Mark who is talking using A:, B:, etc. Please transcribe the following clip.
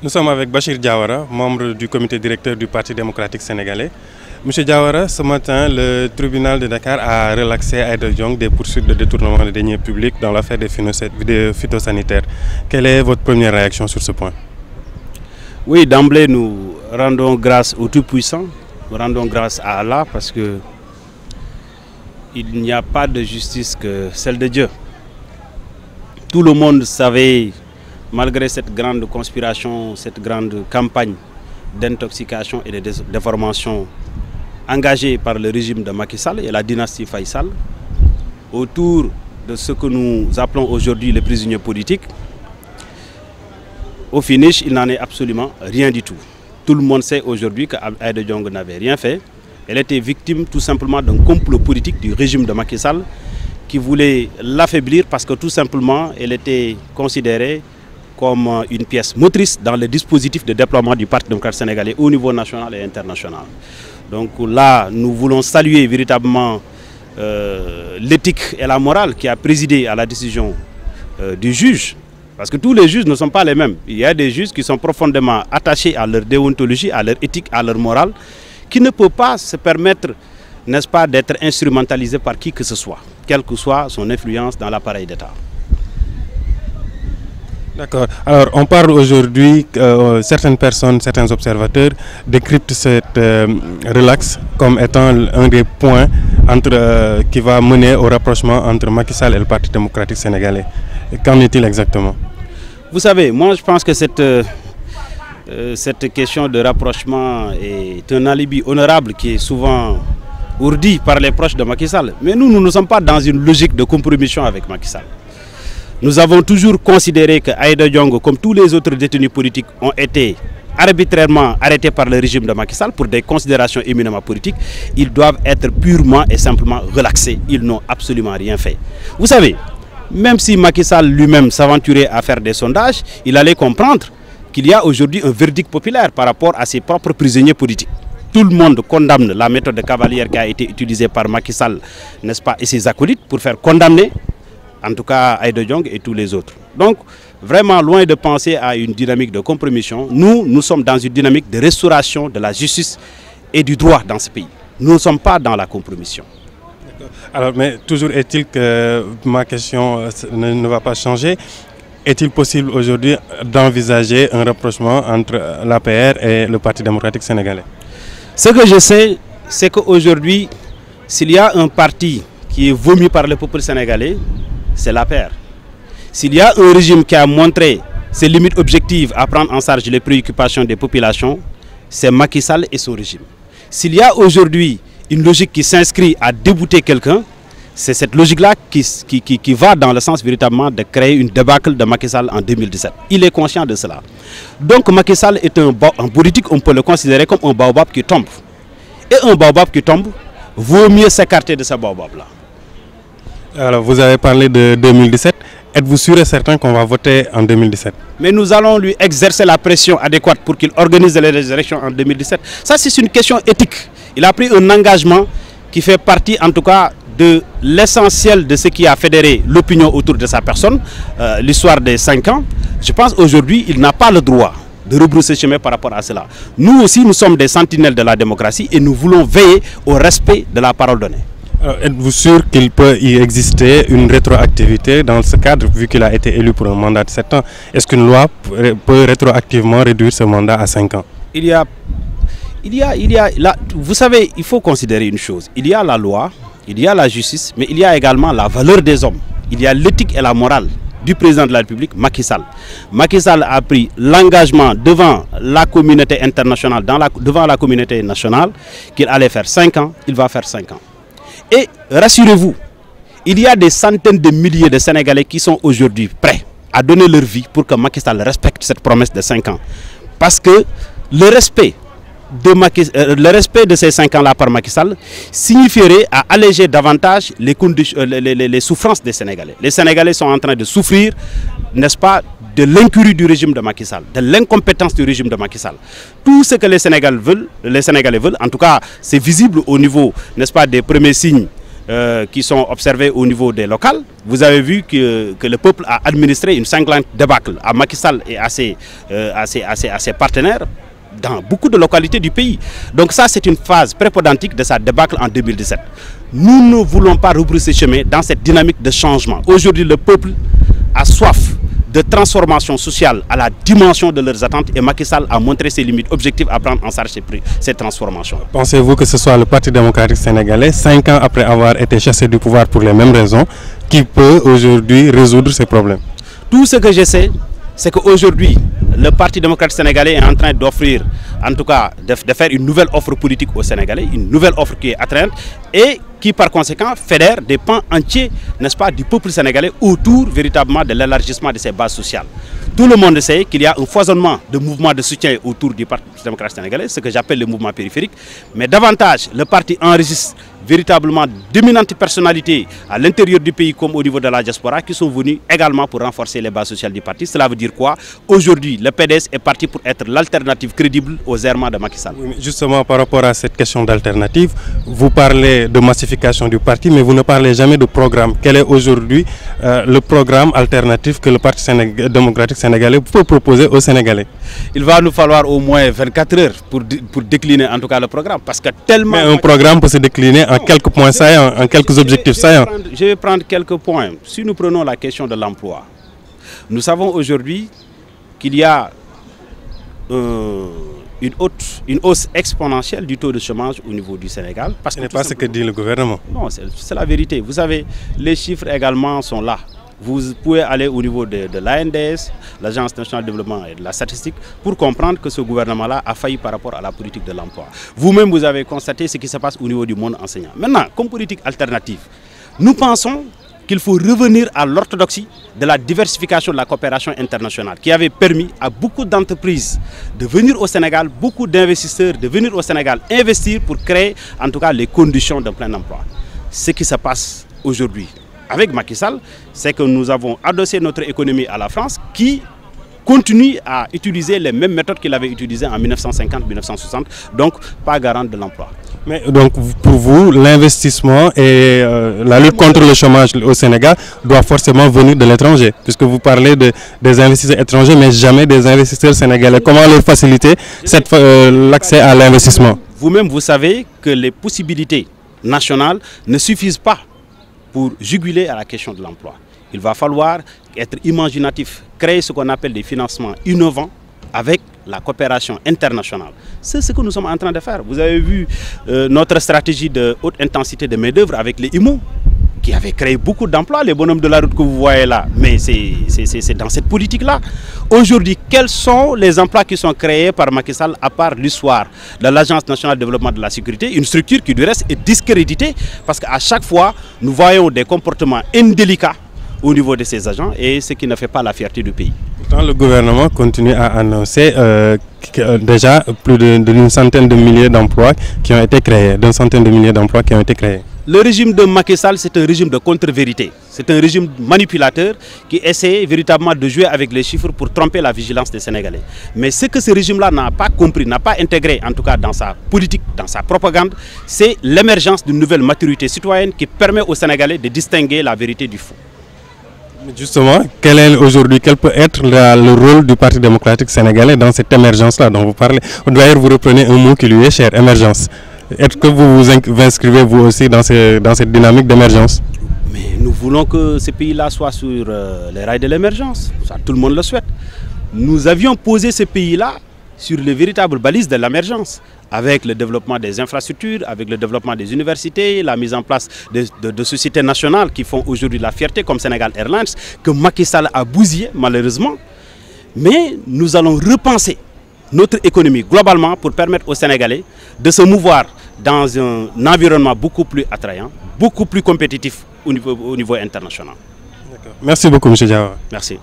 A: Nous sommes avec Bachir Diawara, membre du comité directeur du Parti démocratique sénégalais. Monsieur Diawara, ce matin, le tribunal de Dakar a relaxé Aïda Diong des poursuites de détournement de deniers publics dans l'affaire des phytosanitaires. Quelle est votre première réaction sur ce point?
B: Oui, d'emblée, nous rendons grâce au Tout-Puissant, nous rendons grâce à Allah parce que il n'y a pas de justice que celle de Dieu. Tout le monde savait, malgré cette grande conspiration, cette grande campagne d'intoxication et de déformation engagée par le régime de Macky Sall et la dynastie Faye Sall, autour de ce que nous appelons aujourd'hui les prisonniers politiques, au finish, il n'en est absolument rien du tout. Tout le monde sait aujourd'hui qu'Aïda Diong n'avait rien fait. Elle était victime tout simplement d'un complot politique du régime de Macky Sall qui voulait l'affaiblir parce que tout simplement elle était considérée comme une pièce motrice dans le dispositif de déploiement du Parti démocratique sénégalais au niveau national et international. Donc là, nous voulons saluer véritablement l'éthique et la morale qui a présidé à la décision du juge. Parce que tous les juges ne sont pas les mêmes. Il y a des juges qui sont profondément attachés à leur déontologie, à leur éthique, à leur morale, qui ne peut pas se permettre, n'est-ce pas, d'être instrumentalisé par qui que ce soit, quelle que soit son influence dans l'appareil d'État.
A: D'accord. Alors, on parle aujourd'hui, certaines personnes, certains observateurs décryptent cette relax comme étant un des points qui va mener au rapprochement entre Macky Sall et le Parti démocratique sénégalais. Qu'en est-il exactement?
B: Vous savez, moi je pense que cette question de rapprochement est un alibi honorable qui est souvent ourdi par les proches de Macky Sall. Mais nous ne sommes pas dans une logique de compromission avec Macky Sall. Nous avons toujours considéré que Aïda Diong, comme tous les autres détenus politiques, ont été arbitrairement arrêtés par le régime de Macky Sall pour des considérations éminemment politiques. Ils doivent être purement et simplement relaxés. Ils n'ont absolument rien fait. Vous savez, même si Macky Sall lui-même s'aventurait à faire des sondages, il allait comprendre qu'il y a aujourd'hui un verdict populaire par rapport à ses propres prisonniers politiques. Tout le monde condamne la méthode de cavalière qui a été utilisée par Macky Sall, n'est-ce pas, et ses acolytes pour faire condamner, en tout cas Aïda Diong et tous les autres. Donc, vraiment loin de penser à une dynamique de compromission, nous sommes dans une dynamique de restauration de la justice et du droit dans ce pays. Nous ne sommes pas dans la compromission.
A: Alors, mais toujours est-il que ma question ne va pas changer. Est-il possible aujourd'hui d'envisager un rapprochement entre l'APR et le Parti démocratique sénégalais?
B: Ce que je sais, c'est qu'aujourd'hui, s'il y a un parti qui est vomi par le peuple sénégalais, c'est l'APR. S'il y a un régime qui a montré ses limites objectives à prendre en charge les préoccupations des populations, c'est Macky Sall et son régime. S'il y a aujourd'hui une logique qui s'inscrit à débouter quelqu'un, c'est cette logique-là qui va dans le sens véritablement de créer une débâcle de Macky Sall en 2017. Il est conscient de cela. Donc Macky Sall est en politique, on peut le considérer comme un baobab qui tombe. Et un baobab qui tombe, vaut mieux s'écarter de ce baobab-là.
A: Alors vous avez parlé de 2017. Êtes-vous sûr et certain qu'on va voter en 2017?
B: Mais nous allons lui exercer la pression adéquate pour qu'il organise les élections en 2017. Ça, c'est une question éthique. Il a pris un engagement qui fait partie, en tout cas, de l'essentiel de ce qui a fédéré l'opinion autour de sa personne, l'histoire des 5 ans. Je pense qu'aujourd'hui, il n'a pas le droit de rebrousser chemin par rapport à cela. Nous aussi, nous sommes des sentinelles de la démocratie et nous voulons veiller au respect de la parole donnée.
A: Êtes-vous sûr qu'il peut y exister une rétroactivité dans ce cadre, vu qu'il a été élu pour un mandat de 7 ans? Est-ce qu'une loi peut rétroactivement réduire ce mandat à 5 ans?
B: Vous savez, il faut considérer une chose. Il y a la loi, il y a la justice, mais il y a également la valeur des hommes. Il y a l'éthique et la morale du président de la République, Macky Sall. Macky Sall a pris l'engagement devant la communauté internationale, devant la communauté nationale, qu'il allait faire 5 ans, il va faire 5 ans. Et rassurez-vous, il y a des centaines de milliers de Sénégalais qui sont aujourd'hui prêts à donner leur vie pour que Macky Sall respecte cette promesse de 5 ans. Parce que le respect de ces 5 ans-là par Macky Sall signifierait à alléger davantage les souffrances des Sénégalais. Les Sénégalais sont en train de souffrir, n'est-ce pas, de l'incurie du régime de Macky Sall, de l'incompétence du régime de Macky Sall. Tout ce que les Sénégalais veulent, en tout cas, c'est visible au niveau, n'est-ce pas, des premiers signes qui sont observés au niveau des locales, vous avez vu que le peuple a administré une cinglante débâcle à Macky Sall et à ses partenaires dans beaucoup de localités du pays. Donc ça, c'est une phase prépondérantique de sa débâcle en 2017. Nous ne voulons pas rebrousser chemin dans cette dynamique de changement. Aujourd'hui, le peuple a soif de transformation sociale à la dimension de leurs attentes et Macky Sall a montré ses limites objectives à prendre en charge ces transformations.
A: Pensez-vous que ce soit le Parti démocratique sénégalais, 5 ans après avoir été chassé du pouvoir pour les mêmes raisons, qui peut aujourd'hui résoudre ces problèmes?
B: Tout ce que je sais, c'est qu'aujourd'hui, le Parti démocratique sénégalais est en train d'offrir, en tout cas de faire une nouvelle offre politique aux Sénégalais, une nouvelle offre qui est attrayante et qui par conséquent fédère des pans entiers, n'est-ce pas, du peuple sénégalais autour véritablement de l'élargissement de ses bases sociales. Tout le monde sait qu'il y a un foisonnement de mouvements de soutien autour du Parti démocratique sénégalais, ce que j'appelle le mouvement périphérique, mais davantage le parti enregistre véritablement d'éminentes personnalités à l'intérieur du pays comme au niveau de la diaspora qui sont venus également pour renforcer les bases sociales du parti. Cela veut dire quoi? Aujourd'hui, le PDS est parti pour être l'alternative crédible aux errements de Macky Sall.
A: Oui, justement, par rapport à cette question d'alternative, vous parlez de massification du parti, mais vous ne parlez jamais de programme. Quel est aujourd'hui le programme alternatif que le Parti démocratique sénégalais peut proposer aux Sénégalais?
B: Il va nous falloir au moins 24 heures pour décliner en tout cas le programme. Parce que tellement...
A: Mais un programme peut se décliner en quelques points saillants, en quelques objectifs saillants.
B: Je vais prendre quelques points. Si nous prenons la question de l'emploi, nous savons aujourd'hui qu'il y a une hausse exponentielle du taux de chômage au niveau du Sénégal.
A: Ce n'est pas ce que dit le gouvernement.
B: Non, c'est la vérité. Vous savez, les chiffres également sont là. Vous pouvez aller au niveau de l'ANDS, l'Agence nationale de développement et de la statistique, pour comprendre que ce gouvernement-là a failli par rapport à la politique de l'emploi. Vous-même, vous avez constaté ce qui se passe au niveau du monde enseignant. Maintenant, comme politique alternative, nous pensons qu'il faut revenir à l'orthodoxie de la diversification de la coopération internationale qui avait permis à beaucoup d'entreprises de venir au Sénégal, beaucoup d'investisseurs de venir au Sénégal investir pour créer en tout cas les conditions d'un plein emploi. Ce qui se passe aujourd'hui avec Macky Sall, c'est que nous avons adossé notre économie à la France qui continue à utiliser les mêmes méthodes qu'il avait utilisées en 1950-1960, donc pas garante de l'emploi.
A: Mais donc pour vous, l'investissement et la lutte contre le chômage au Sénégal doit forcément venir de l'étranger, puisque vous parlez des investisseurs étrangers, mais jamais des investisseurs sénégalais. Comment leur faciliter l'accès à l'investissement?
B: Vous-même, vous savez que les possibilités nationales ne suffisent pas pour juguler à la question de l'emploi. Il va falloir être imaginatif, créer ce qu'on appelle des financements innovants avec la coopération internationale. C'est ce que nous sommes en train de faire. Vous avez vu notre stratégie de haute intensité de main-d'œuvre avec les IMO, qui avait créé beaucoup d'emplois, les bonhommes de la route que vous voyez là. Mais c'est dans cette politique-là. Aujourd'hui, quels sont les emplois qui sont créés par Macky Sall à part l'histoire de l'Agence nationale de développement de la sécurité, une structure qui du reste est discréditée parce qu'à chaque fois, nous voyons des comportements indélicats au niveau de ces agents et ce qui ne fait pas la fierté du pays.
A: Pourtant, le gouvernement continue à annoncer déjà plus d'une centaine de milliers d'emplois qui ont été créés, Le régime de Macky Sall, c'est un régime de contre-vérité. C'est un régime manipulateur qui essaie véritablement de jouer avec les chiffres pour tromper la vigilance des Sénégalais. Mais ce que ce régime-là n'a pas compris, n'a pas intégré, en tout cas dans sa politique, dans sa propagande, c'est l'émergence d'une nouvelle maturité citoyenne qui permet aux Sénégalais de distinguer la vérité du faux. Justement, quel peut être le rôle du Parti démocratique sénégalais dans cette émergence-là dont vous parlez? D'ailleurs, vous reprenez un mot qui lui est cher, émergence. Est-ce que vous vous inscrivez vous aussi dans cette dynamique d'émergence?
B: Mais nous voulons que ce pays-là soit sur les rails de l'émergence. Ça, tout le monde le souhaite. Nous avions posé ce pays-là sur les véritables balises de l'émergence, avec le développement des infrastructures, avec le développement des universités, la mise en place de sociétés nationales qui font aujourd'hui la fierté, comme Sénégal Airlines, que Macky Sall a bousillé malheureusement. Mais nous allons repenser notre économie globalement pour permettre aux Sénégalais de se mouvoir dans un environnement beaucoup plus attrayant, beaucoup plus compétitif au niveau international.
A: Merci beaucoup, M. Diawara.
B: Merci.